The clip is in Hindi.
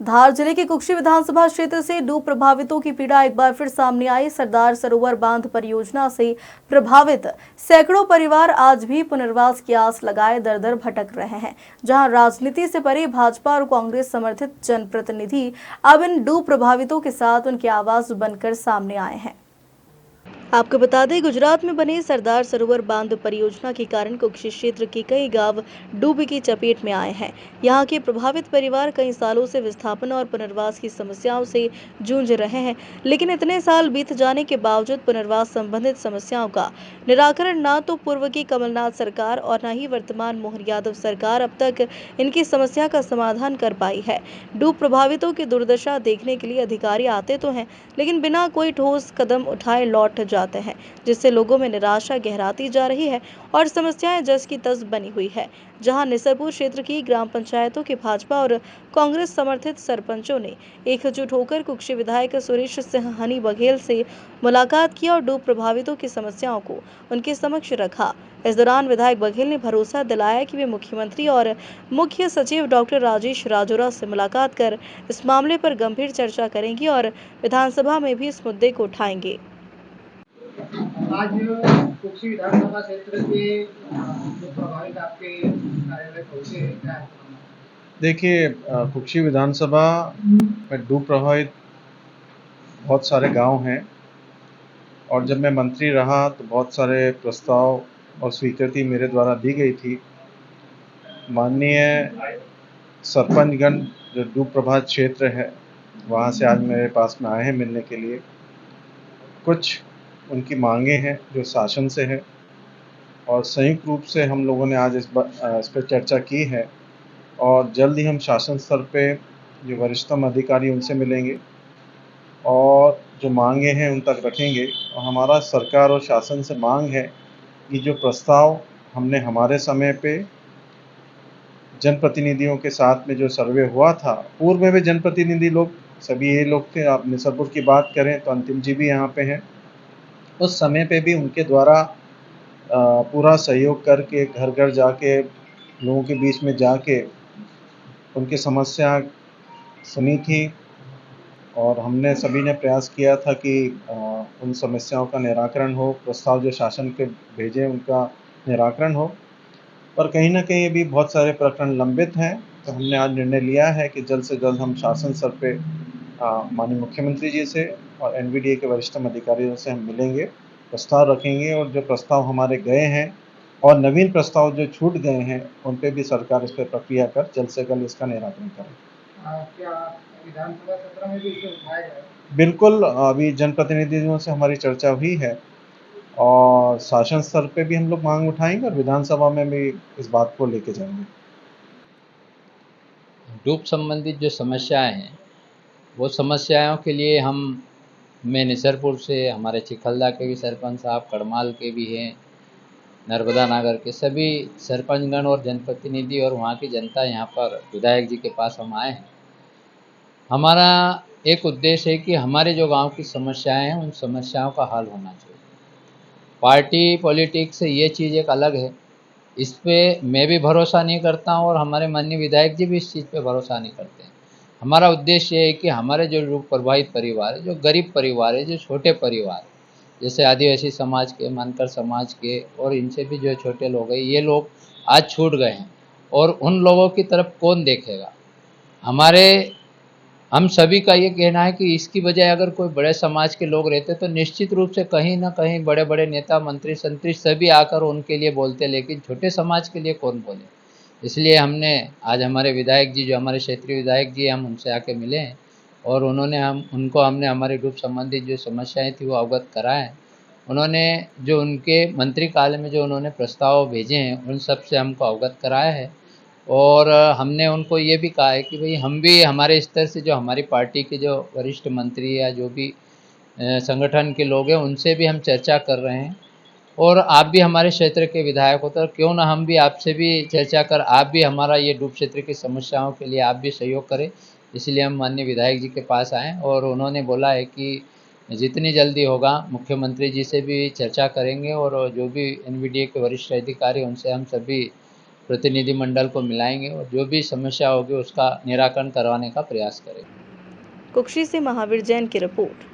धार जिले के कुक्षी विधानसभा क्षेत्र से डूब प्रभावितों की पीड़ा एक बार फिर सामने आई। सरदार सरोवर बांध परियोजना से प्रभावित सैकड़ों परिवार आज भी पुनर्वास की आस लगाए दर दर भटक रहे हैं। जहां राजनीति से परे भाजपा और कांग्रेस समर्थित जनप्रतिनिधि अब इन डूब प्रभावितों के साथ उनकी आवाज बनकर सामने आए हैं। आपको बता दें, गुजरात में बने सरदार सरोवर बांध परियोजना के कारण कुक्षी क्षेत्र के कई गांव डूबी की चपेट में आए हैं। यहां के प्रभावित परिवार कई सालों से विस्थापन और पुनर्वास की समस्याओं से जूझ रहे हैं, लेकिन इतने साल बीत जाने के बावजूद पुनर्वास संबंधित समस्याओं का निराकरण न तो पूर्व की कमलनाथ सरकार और न ही वर्तमान मोहन यादव सरकार अब तक इनकी समस्या का समाधान कर पाई है। डूब प्रभावितों की दुर्दशा देखने के लिए अधिकारी आते तो हैं, लेकिन बिना कोई ठोस कदम उठाए लौट जाते हैं, जिससे लोगों में निराशा गहराती जा रही है और समस्याएं जस की तस बनी हुई है। जहां निसरपुर क्षेत्र की ग्राम पंचायतों के भाजपा और कांग्रेस समर्थित सरपंचों ने एकजुट होकर कुक्षी विधायक सुरेश सिंह हनी बघेल से मुलाकात की और डूब प्रभावितों की समस्याओं को उनके समक्ष रखा। इस दौरान विधायक बघेल ने भरोसा दिलाया कि वे मुख्यमंत्री और मुख्य सचिव डॉक्टर राजेश राजौरा से मुलाकात कर इस मामले पर गंभीर चर्चा करेंगी और विधानसभा में भी इस मुद्दे को उठाएंगे। आज कुक्षी विधानसभा क्षेत्र के जो प्रभावित आपके कार्यालय पहुंचे हैं, क्या है? देखिए, कुक्षी विधानसभा में डूब प्रभावित बहुत सारे गांव हैं और जब मैं मंत्री रहा तो बहुत सारे प्रस्ताव और स्वीकृति मेरे द्वारा दी गई थी। माननीय सरपंचगण जो डूब प्रभावित क्षेत्र है वहाँ से आज मेरे पास में आए हैं मिलने के लिए। कुछ उनकी मांगे हैं जो शासन से है और संयुक्त रूप से हम लोगों ने आज इस पर चर्चा की है और जल्द ही हम शासन स्तर पे जो वरिष्ठतम अधिकारी उनसे मिलेंगे और जो मांगे हैं उन तक रखेंगे। और हमारा सरकार और शासन से मांग है कि जो प्रस्ताव हमने हमारे समय पे जनप्रतिनिधियों के साथ में जो सर्वे हुआ था, पूर्व में भी जनप्रतिनिधि लोग सभी ये लोग थे। आप निसरपुर की बात करें तो अंतिम जी भी यहाँ पे हैं। उस समय पे भी उनके द्वारा पूरा सहयोग करके घर घर जाके लोगों के बीच में जाके उनकी समस्या सुनी थी और हमने सभी ने प्रयास किया था कि उन समस्याओं का निराकरण हो, प्रस्ताव जो शासन के भेजे उनका निराकरण हो। पर कहीं न कहीं अभी बहुत सारे प्रकरण लंबित हैं, तो हमने आज निर्णय लिया है कि जल्द से जल्द हम शासन स्तर पे माननीय मुख्यमंत्री जी से और एनवीडीए के वरिष्ठतम अधिकारियों से हम मिलेंगे, प्रस्ताव रखेंगे और जो प्रस्ताव हमारे गए हैं और नवीन प्रस्ताव जो छूट गए हैं उन पे भी सरकार इस पर प्रक्रिया कर जल्द से जल्द इसका निराकरण करे। क्या विधानसभा सत्र में भी इसे उठाया जाए? बिल्कुल, अभी जनप्रतिनिधियों से हमारी चर्चा हुई है और शासन स्तर पे भी हम लोग मांग उठाएंगे और विधानसभा में भी इस बात को लेके जाएंगे। डूब संबंधित जो समस्याएं हैं वो समस्याओं के लिए मैं निसरपुर से, हमारे चिखलदा के भी सरपंच साहब, कड़माल के भी हैं, नर्मदा नगर के सभी सरपंचगण और जनप्रतिनिधि और वहाँ की जनता यहाँ पर विधायक जी के पास हम आए हैं। हमारा एक उद्देश्य है कि हमारे जो गांव की समस्याएं हैं उन समस्याओं का हल होना चाहिए। पार्टी पॉलिटिक्स से ये चीज़ एक अलग है, इस पे मैं भी भरोसा नहीं करता हूँ और हमारे माननीय विधायक जी भी इस चीज़ पे भरोसा नहीं करते हैं। हमारा उद्देश्य ये है कि हमारे जो प्रभावित परिवार है, जो गरीब परिवार है, जो छोटे परिवार जैसे आदिवासी समाज के, मानकर समाज के और इनसे भी जो छोटे लोग हैं, ये लोग आज छूट गए हैं और उन लोगों की तरफ कौन देखेगा। हम सभी का ये कहना है कि इसकी बजाय अगर कोई बड़े समाज के लोग रहते तो निश्चित रूप से कहीं ना कहीं बड़े बड़े नेता, मंत्री, संतरी सभी आकर उनके लिए बोलते, लेकिन छोटे समाज के लिए कौन बोले। इसलिए हमने आज हमारे विधायक जी, जो हमारे क्षेत्रीय विधायक जी, हम उनसे आके मिले हैं और हमने हमारे डूब संबंधित जो समस्याएं थी वो अवगत कराएं। उन्होंने जो उनके मंत्री काल में जो उन्होंने प्रस्ताव भेजे हैं उन सब से हमको अवगत कराया है और हमने उनको ये भी कहा है कि भाई हम भी हमारे स्तर से जो हमारी पार्टी के जो वरिष्ठ मंत्री या जो भी संगठन के लोग हैं उनसे भी हम चर्चा कर रहे हैं और आप भी हमारे क्षेत्र के विधायक हो तो क्यों ना हम भी आपसे भी चर्चा कर, आप भी हमारा ये डूब क्षेत्र की समस्याओं के लिए आप भी सहयोग करें। इसलिए हम माननीय विधायक जी के पास आए और उन्होंने बोला है कि जितनी जल्दी होगा मुख्यमंत्री जी से भी चर्चा करेंगे और जो भी एनवीडीए के वरिष्ठ अधिकारी उनसे हम सभी प्रतिनिधिमंडल को मिलाएंगे और जो भी समस्या होगी उसका निराकरण करवाने का प्रयास करेंगे। कुक्षी से महावीर जैन की रिपोर्ट।